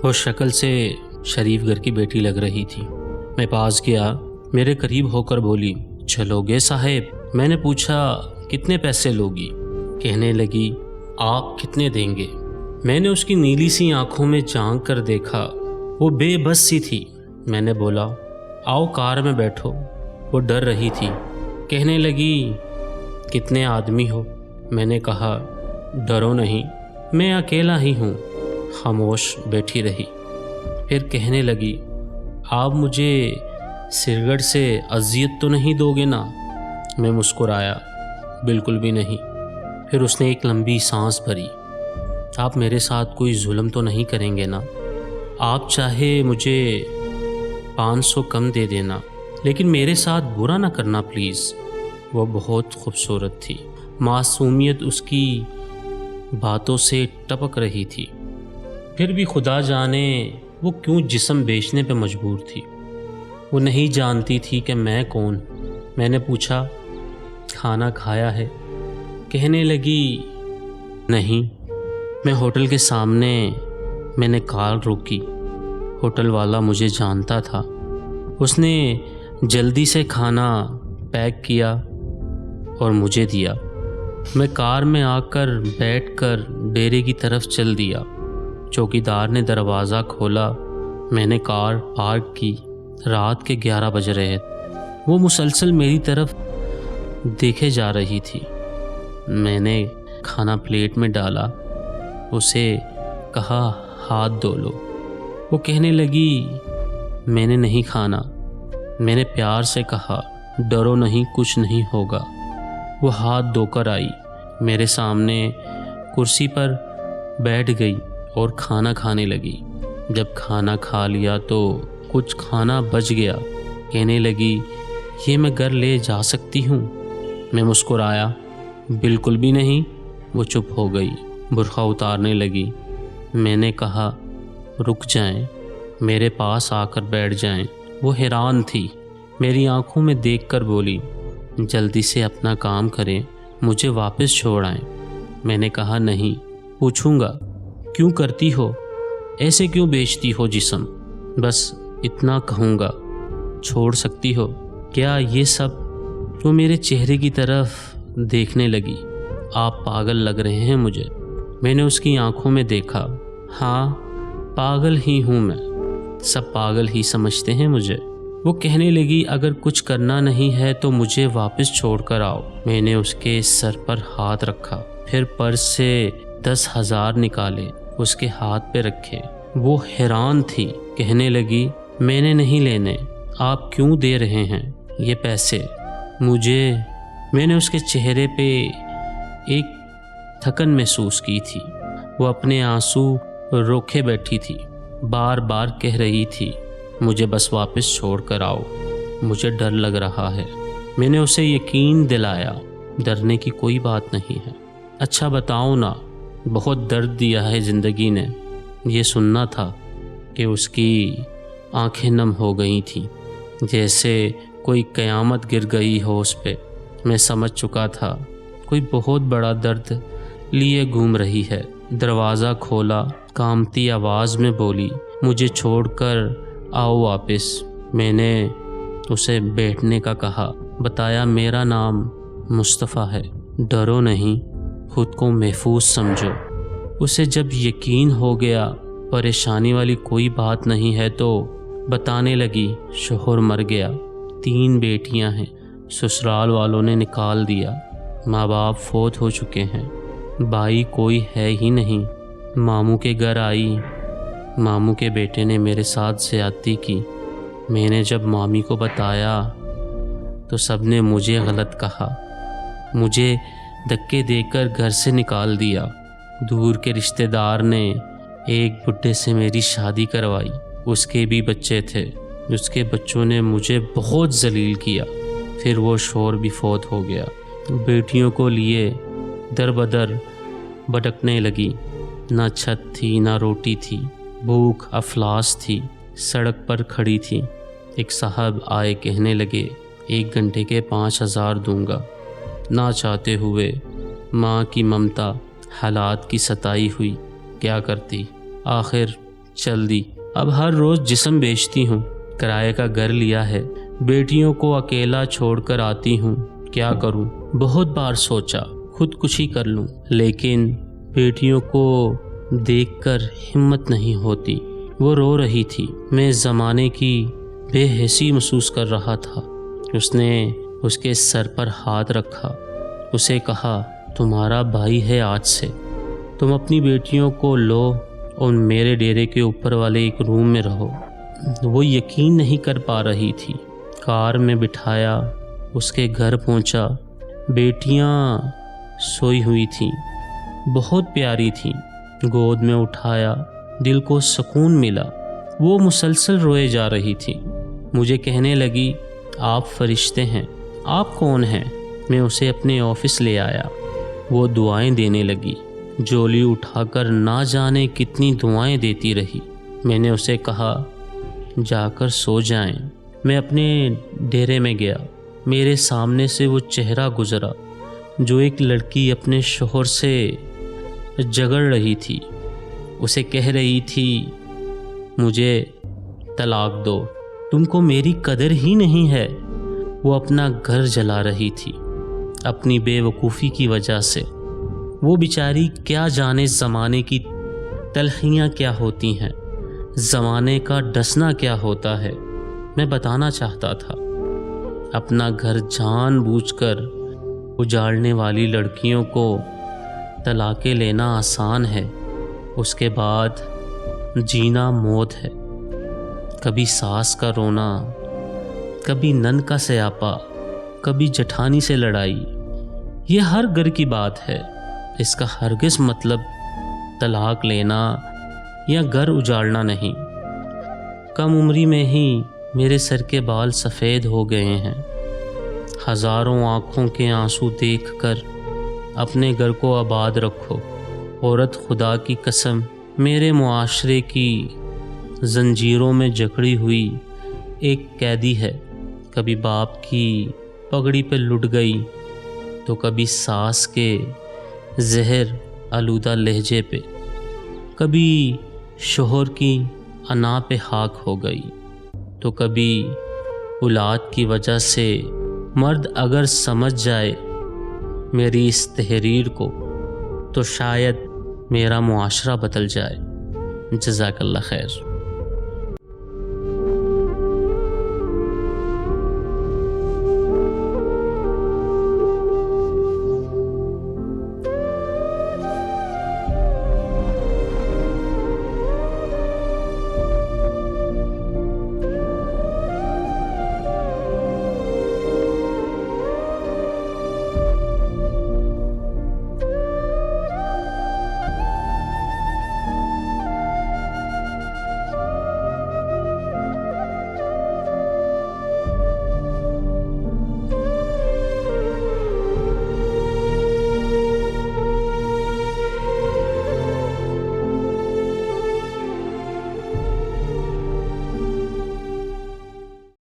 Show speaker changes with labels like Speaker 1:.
Speaker 1: وہ شکل سے شریف گھر کی بیٹی لگ رہی تھی۔ میں پاس گیا، میرے قریب ہو کر بولی، چلو گے صاحب؟ میں نے پوچھا، کتنے پیسے لوگی؟ کہنے لگی، آپ کتنے دیں گے؟ میں نے اس کی نیلی سی آنکھوں میں جھانک کر دیکھا، وہ بے بس سی تھی۔ میں نے بولا، آؤ کار میں بیٹھو۔ وہ ڈر رہی تھی۔ کہنے لگی، کتنے آدمی ہو؟ میں نے کہا، ڈرو نہیں، میں اکیلا ہی ہوں۔ خاموش بیٹھی رہی۔ پھر کہنے لگی، آپ مجھے سرگڑھ سے اذیت تو نہیں دو گے نا؟ میں مسکرایا، بالکل بھی نہیں۔ پھر اس نے ایک لمبی سانس بھری۔ آپ میرے ساتھ کوئی ظلم تو نہیں کریں گے نا؟ آپ چاہے مجھے 500 کم دے دینا، لیکن میرے ساتھ برا نہ کرنا پلیز۔ وہ بہت خوبصورت تھی، معصومیت اس کی باتوں سے ٹپک رہی تھی۔ پھر بھی خدا جانے وہ کیوں جسم بیچنے پہ مجبور تھی۔ وہ نہیں جانتی تھی کہ میں کون۔ میں نے پوچھا، کھانا کھایا ہے؟ کہنے لگی، نہیں۔ میں ہوٹل کے سامنے میں نے کار روکی۔ ہوٹل والا مجھے جانتا تھا۔ اس نے جلدی سے کھانا پیک کیا اور مجھے دیا۔ میں کار میں آ کر بیٹھ کر ڈیرے کی طرف چل دیا۔ چوکیدار نے دروازہ کھولا۔ میں نے کار پارک کی۔ رات کے 11 بج رہے تھے۔ وہ مسلسل میری طرف دیکھے جا رہی تھی۔ میں نے کھانا پلیٹ میں ڈالا، اسے کہا، ہاتھ دھو لو۔ وہ کہنے لگی، میں نے نہیں کھانا۔ میں نے پیار سے کہا، ڈرو نہیں، کچھ نہیں ہوگا۔ وہ ہاتھ دھو کر آئی، میرے سامنے کرسی پر بیٹھ گئی اور کھانا کھانے لگی۔ جب کھانا کھا لیا تو کچھ کھانا بچ گیا۔ کہنے لگی، یہ میں گھر لے جا سکتی ہوں؟ میں مسکرایا، بالکل بھی نہیں۔ وہ چپ ہو گئی، برقع اتارنے لگی۔ میں نے کہا، رک جائیں، میرے پاس آ کر بیٹھ جائیں۔ وہ حیران تھی، میری آنکھوں میں دیکھ کر بولی، جلدی سے اپنا کام کریں، مجھے واپس چھوڑ آئیں۔ میں نے کہا، نہیں۔ پوچھوں گا، کیوں کرتی ہو ایسے؟ کیوں بیچتی ہو جسم؟ بس اتنا کہوں گا، چھوڑ سکتی ہو کیا یہ سب؟ وہ میرے چہرے کی طرف دیکھنے لگی۔ آپ پاگل لگ رہے ہیں مجھے۔ میں نے اس کی آنکھوں میں دیکھا۔ ہاں، پاگل ہی ہوں میں، سب پاگل ہی سمجھتے ہیں مجھے۔ وہ کہنے لگی، اگر کچھ کرنا نہیں ہے تو مجھے واپس چھوڑ کر آؤ۔ میں نے اس کے سر پر ہاتھ رکھا، پھر پرس سے 10,000 نکالے، اس کے ہاتھ پہ رکھے۔ وہ حیران تھی، کہنے لگی، میں نے نہیں لینے، آپ کیوں دے رہے ہیں یہ پیسے مجھے؟ میں نے اس کے چہرے پہ ایک تھکن محسوس کی تھی۔ وہ اپنے آنسو روکے بیٹھی تھی، بار بار کہہ رہی تھی، مجھے بس واپس چھوڑ کر آؤ، مجھے ڈر لگ رہا ہے۔ میں نے اسے یقین دلایا، ڈرنے کی کوئی بات نہیں ہے۔ اچھا بتاؤ نا، بہت درد دیا ہے زندگی نے۔ یہ سننا تھا کہ اس کی آنکھیں نم ہو گئی تھیں، جیسے کوئی قیامت گر گئی ہو اس پہ۔ میں سمجھ چکا تھا، کوئی بہت بڑا درد لیے گھوم رہی ہے۔ دروازہ کھولا، کانپتی آواز میں بولی، مجھے چھوڑ کر آؤ واپس۔ میں نے اسے بیٹھنے کا کہا، بتایا، میرا نام مصطفیٰ ہے، ڈرو نہیں، خود کو محفوظ سمجھو۔ اسے جب یقین ہو گیا پریشانی والی کوئی بات نہیں ہے تو بتانے لگی، شوہر مر گیا، 3 بیٹیاں ہیں، سسرال والوں نے نکال دیا، ماں باپ فوت ہو چکے ہیں، بھائی کوئی ہے ہی نہیں۔ ماموں کے گھر آئی، ماموں کے بیٹے نے میرے ساتھ زیادتی کی۔ میں نے جب مامی کو بتایا تو سب نے مجھے غلط کہا، مجھے دھکے دے کر گھر سے نکال دیا۔ دور کے رشتہ دار نے ایک بڈھے سے میری شادی کروائی، اس کے بھی بچے تھے، اس کے بچوں نے مجھے بہت ذلیل کیا۔ پھر وہ شوہر بھی فوت ہو گیا۔ بیٹیوں کو لیے در بدر بھٹکنے لگی، نہ چھت تھی نہ روٹی تھی، بھوک افلاس تھی، سڑک پر کھڑی تھی۔ ایک صاحب آئے، کہنے لگے، 1 گھنٹے کے 5,000 دوں گا۔ نہ چاہتے ہوئے ماں کی ممتا، حالات کی ستائی ہوئی، کیا کرتی؟ آخر چل دی۔ اب ہر روز جسم بیچتی ہوں، کرائے کا گھر لیا ہے، بیٹیوں کو اکیلا چھوڑ کر آتی ہوں، کیا کروں؟ بہت بار سوچا خودکشی کر لوں، لیکن بیٹیوں کو دیکھ کر ہمت نہیں ہوتی۔ وہ رو رہی تھی، میں زمانے کی بے حیثی محسوس کر رہا تھا۔ اس نے اس کے سر پر ہاتھ رکھا، اسے کہا تمہارا بھائی ہے آج سے، تم اپنی بیٹیوں کو لو اور میرے ڈیرے کے اوپر والے ایک روم میں رہو۔ وہ یقین نہیں کر پا رہی تھی۔ کار میں بٹھایا، اس کے گھر پہنچا، بیٹیاں سوئی ہوئی تھیں، بہت پیاری تھیں، گود میں اٹھایا، دل کو سکون ملا۔ وہ مسلسل روئے جا رہی تھی، مجھے کہنے لگی آپ فرشتے ہیں۔ آپ کون ہیں؟ میں اسے اپنے آفس لے آیا، وہ دعائیں دینے لگی، جولی اٹھا کر نہ جانے کتنی دعائیں دیتی رہی۔ میں نے اسے کہا جا کر سو جائیں۔ میں اپنے ڈیرے میں گیا، میرے سامنے سے وہ چہرہ گزرا جو ایک لڑکی اپنے شوہر سے جھگڑ رہی تھی، اسے کہہ رہی تھی مجھے طلاق دو، تم کو میری قدر ہی نہیں ہے۔ وہ اپنا گھر جلا رہی تھی اپنی بے وقوفی کی وجہ سے۔ وہ بیچاری کیا جانے زمانے کی تلخیاں کیا ہوتی ہیں، زمانے کا ڈسنا کیا ہوتا ہے۔ میں بتانا چاہتا تھا اپنا گھر جان بوجھ کر اجاڑنے والی لڑکیوں کو طلاقیں لینا آسان ہے، اس کے بعد جینا موت ہے۔ کبھی ساس کا رونا، کبھی نند کا سیاپا، کبھی جٹھانی سے لڑائی، یہ ہر گھر کی بات ہے۔ اس کا ہرگز مطلب طلاق لینا یا گھر اجاڑنا نہیں۔ کم عمری میں ہی میرے سر کے بال سفید ہو گئے ہیں۔ ہزاروں آنکھوں کے آنسو دیکھ کر اپنے گھر کو آباد رکھو۔ عورت خدا کی قسم میرے معاشرے کی زنجیروں میں جکڑی ہوئی ایک قیدی ہے، کبھی باپ کی پگڑی پہ لٹ گئی تو کبھی ساس کے زہر آلودہ لہجے پہ، کبھی شوہر کی انا پہ خاک ہو گئی تو کبھی اولاد کی وجہ سے۔ مرد اگر سمجھ جائے میری اس تحریر کو تو شاید میرا معاشرہ بدل جائے۔ جزاک اللہ خیر۔